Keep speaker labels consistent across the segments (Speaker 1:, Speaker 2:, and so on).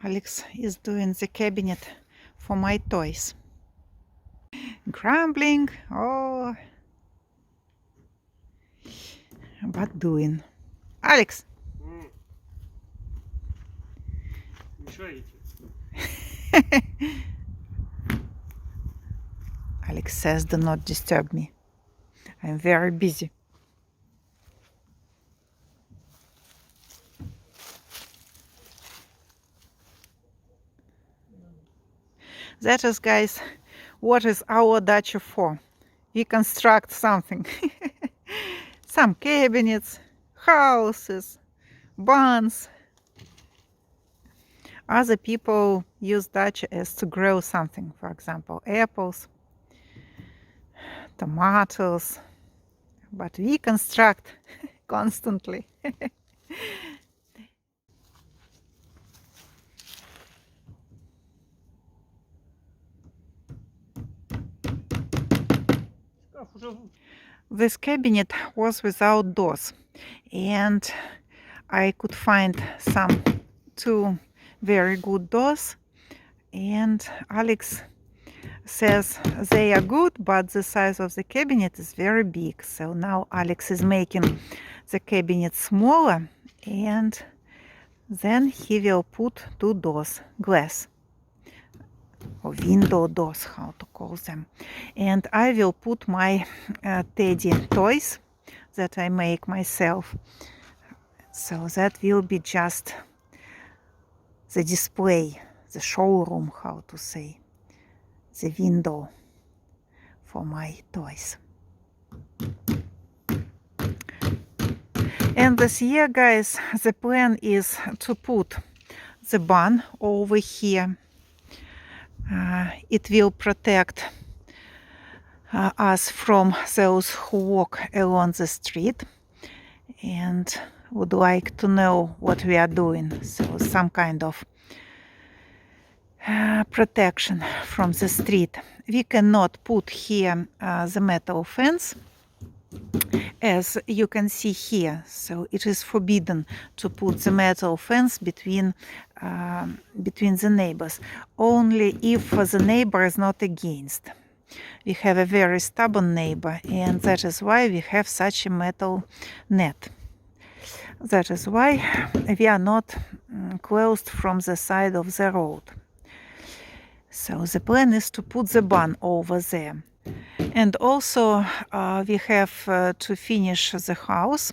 Speaker 1: Alex is doing the cabinet for my toys. Grumbling, oh, but doing. Alex!
Speaker 2: Мешаете.
Speaker 1: Alex says, do not disturb me. I'm very busy. That is, guys, what is our dacha for. We construct something. Some cabinets, houses, barns. Other people use dacha as to grow something. For example, apples, tomatoes. But we construct constantly. This cabinet was without doors, and I could find some two very good doors, and Alex says they are good, but the size of the cabinet is very big. So now Alex is making the cabinet smaller, and then he will put two doors, glass or window doors, how to call them. And I will put my teddy toys that I make myself. So that will be just the display, the showroom, how to say, the window for my toys. And this year, guys, the plan is to put the barn over here. It will protect us from those who walk along the street and would like to know what we are doing. So some kind of protection from the street. We cannot put here the metal fence, as you can see here. So it is forbidden to put the metal fence between the neighbors, only if the neighbor is not against. We have a very stubborn neighbor, and that is why we have such a metal net. That is why we are not closed from the side of the road. So the plan is to put the barn over there. And also we have to finish the house,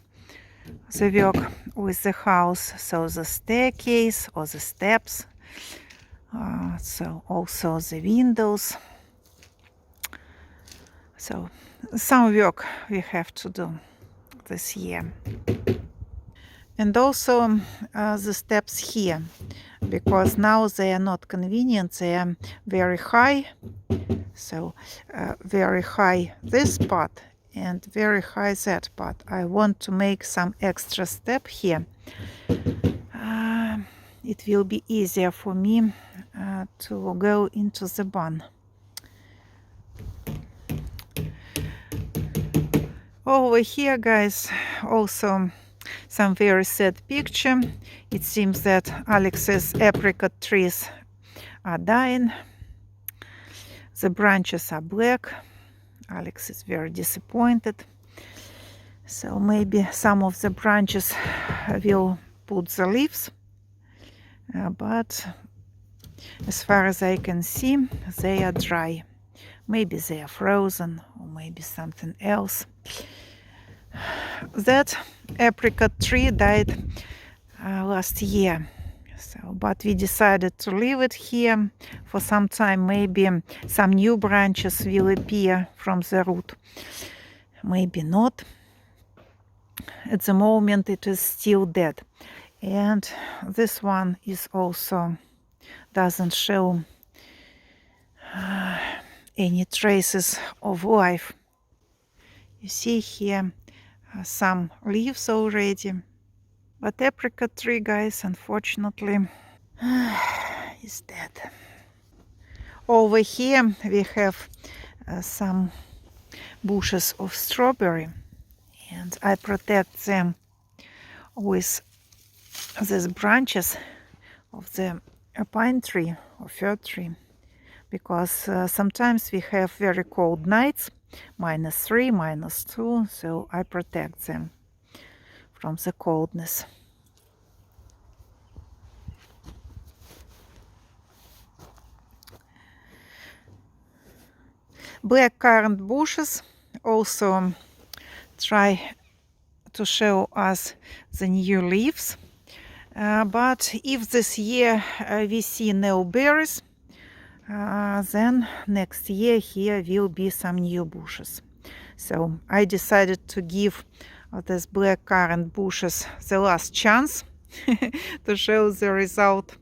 Speaker 1: the work with the house, so the staircase or the steps, so also the windows. So some work we have to do this year. And also the steps here, because now they are not convenient, they are very high. So very high this part and very high that part. I want to make some extra step here. It will be easier for me to go into the barn. Over here, guys, also some very sad picture. It seems that Alex's apricot trees are dying. The branches are black. Alex is very disappointed. So maybe some of the branches will put the leaves. But as far as I can see, they are dry. Maybe they are frozen, or maybe something else. That apricot tree died last year. So, but we decided to leave it here for some time. Maybe some new branches will appear from the root. Maybe not. At the moment it is still dead. And this one is also doesn't show any traces of life. You see here some leaves already. But apricot tree, guys, unfortunately, is dead. Over here we have some bushes of strawberry, and I protect them with these branches of the a pine tree or fir tree, because sometimes we have very cold nights, -3, -2, so I protect them from the coldness. Black currant bushes also try to show us the new leaves. But if this year we see no berries, then next year here will be some new bushes. So I decided to give these black currant bushes the last chance to show the result.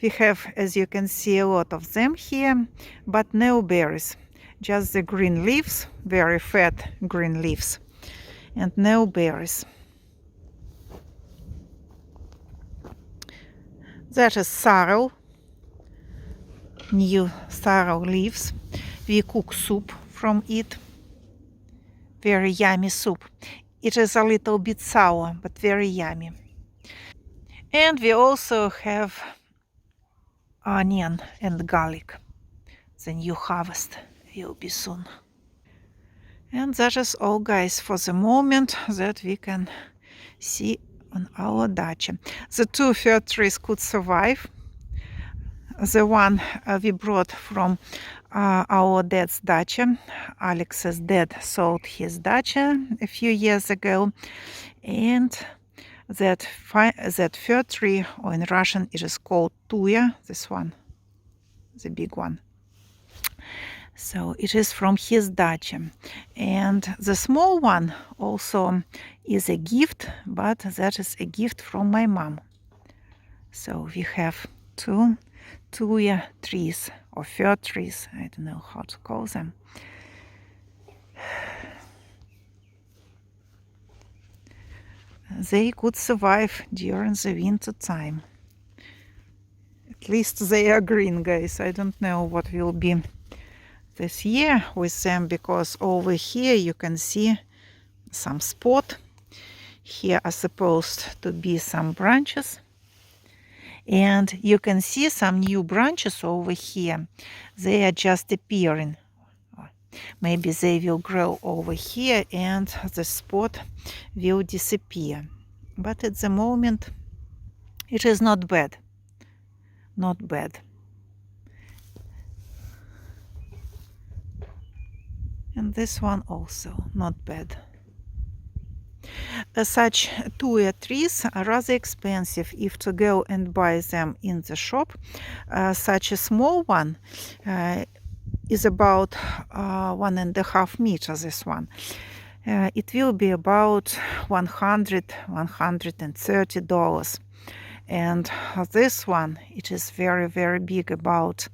Speaker 1: We have, as you can see, a lot of them here, but no berries, just the green leaves, very fat green leaves, and no berries. That is sorrel, new sorrel leaves. We cook soup from it, very yummy soup. It is a little bit sour, but very yummy. And we also have onion and garlic. The new harvest will be soon. And that is all, guys, for the moment that we can see on our dacha. The 2 fir trees could survive. The one we brought from our dad's dacha. Alex's dad sold his dacha a few years ago. And that fir tree, or in Russian it is called tuya, this one, the big one. So it is from his dacha. And the small one also is a gift, but that is a gift from my mom. So we have 2 tuya trees or fir trees, I don't know how to call them. They could survive during the winter time. At least they are green, guys. I don't know what will be this year with them, because over here you can see some spot. Here are supposed to be some branches, and you can see some new branches over here. They are just appearing. Maybe they will grow over here and the spot will disappear. But at the moment it is not bad. Not bad. And this one also not bad. Such tuya trees are rather expensive if to go and buy them in the shop. Such a small one is about 1.5 meters, this one. It will be about $130. And this one, it is very, very big, about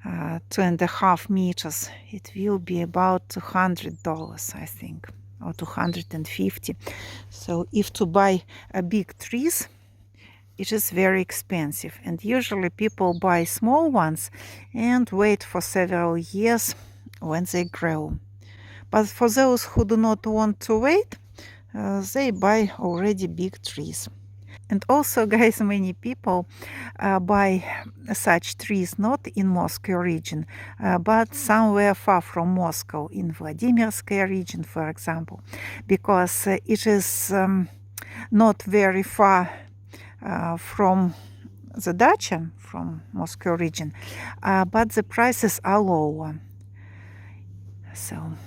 Speaker 1: 2.5 meters. It will be about $200, I think, or 250. So if to buy big trees, it is very expensive. And usually people buy small ones and wait for several years when they grow. But for those who do not want to wait, they buy already big trees. And also, guys, many people buy such trees not in Moscow region, but somewhere far from Moscow, in Vladimirskaya region, for example, because it is not very far from the dacha, from Moscow region, but the prices are lower. So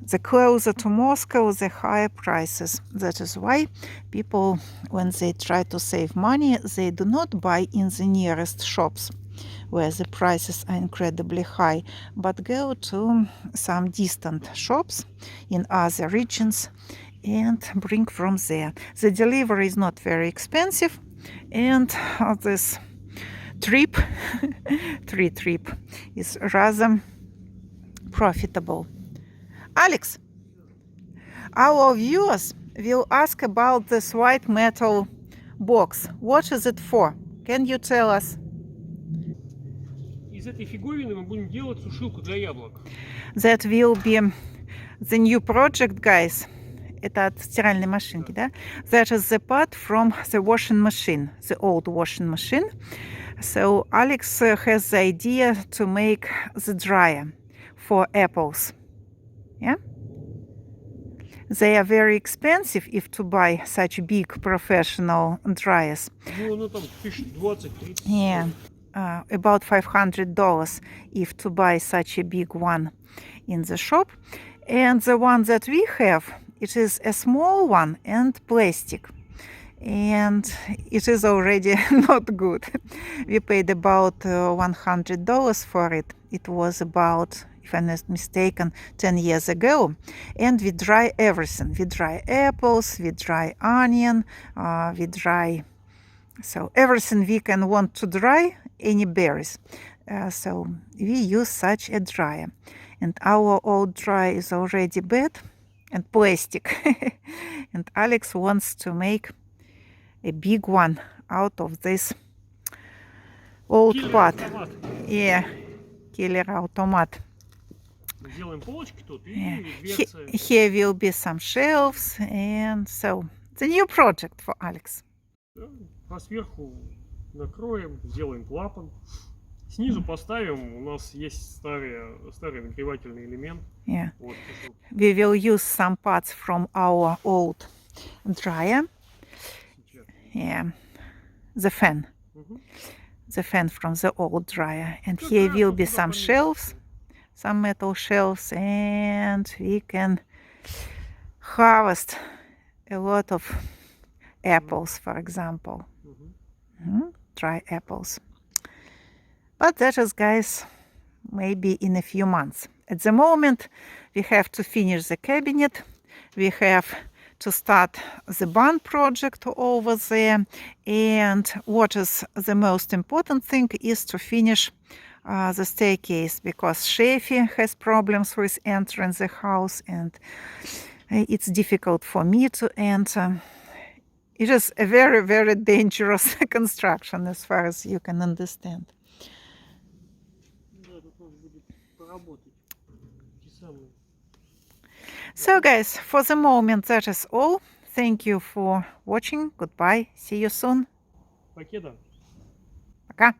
Speaker 1: the closer to Moscow, the higher prices. That is why people, when they try to save money, they do not buy in the nearest shops where the prices are incredibly high, but go to some distant shops in other regions and bring from there. The delivery is not very expensive, and this trip, tree trip, is rather profitable. Alex, our viewers will ask about this white metal box. What is it for? Can you tell us?
Speaker 2: Из этой фиговины мы будем делать сушилку для яблок.
Speaker 1: That will be the new project, guys. Это от стиральной машинки, да? That is the part from the washing machine, the old washing machine. So Alex has the idea to make the dryer for apples. Yeah? They are very expensive if to buy such big professional dryers.
Speaker 2: Ну, оно там 1020-30.
Speaker 1: Yeah, about $500 if to buy such a big one in the shop. And the one that we have, it is a small one and plastic. And it is already not good. We paid about $100 for it. It was about, if I'm not mistaken, 10 years ago. And we dry everything. We dry apples, we dry onion, we dry... So everything we can want to dry, any berries. So we use such a dryer. And our old dryer is already bad and plastic. And Alex wants to make a big one out of this old pot.
Speaker 2: Автомат.
Speaker 1: Yeah, killer automat.
Speaker 2: Сделаем полочки тут и
Speaker 1: Yeah.
Speaker 2: дверцы.
Speaker 1: Here will be some shelves, and so the new project for Alex.
Speaker 2: Да, а сверху накроем, сделаем клапан. Снизу поставим, у нас есть старый нагревательный элемент.
Speaker 1: Yeah,
Speaker 2: Вот,
Speaker 1: we will use some parts from our old dryer.
Speaker 2: сейчас.
Speaker 1: Yeah, the fan.
Speaker 2: Мгм.
Speaker 1: The fan from the old dryer. And here will be some shelves, some metal shelves, and we can harvest a lot of apples, for example. Dry apples. But that is, guys, maybe in a few months. At the moment, we have to finish the cabinet. We have to start the barn project over there. And what is the most important thing is to finish the staircase, because Shefi has problems with entering the house, and it's difficult for me to enter. It is a very, very dangerous construction, as far as you can understand.
Speaker 2: Да, тут нужно будет поработать. Те самые.
Speaker 1: So, guys, for the moment, that is all. Thank you for watching. Goodbye. See you soon.
Speaker 2: Покеда.
Speaker 1: Пока.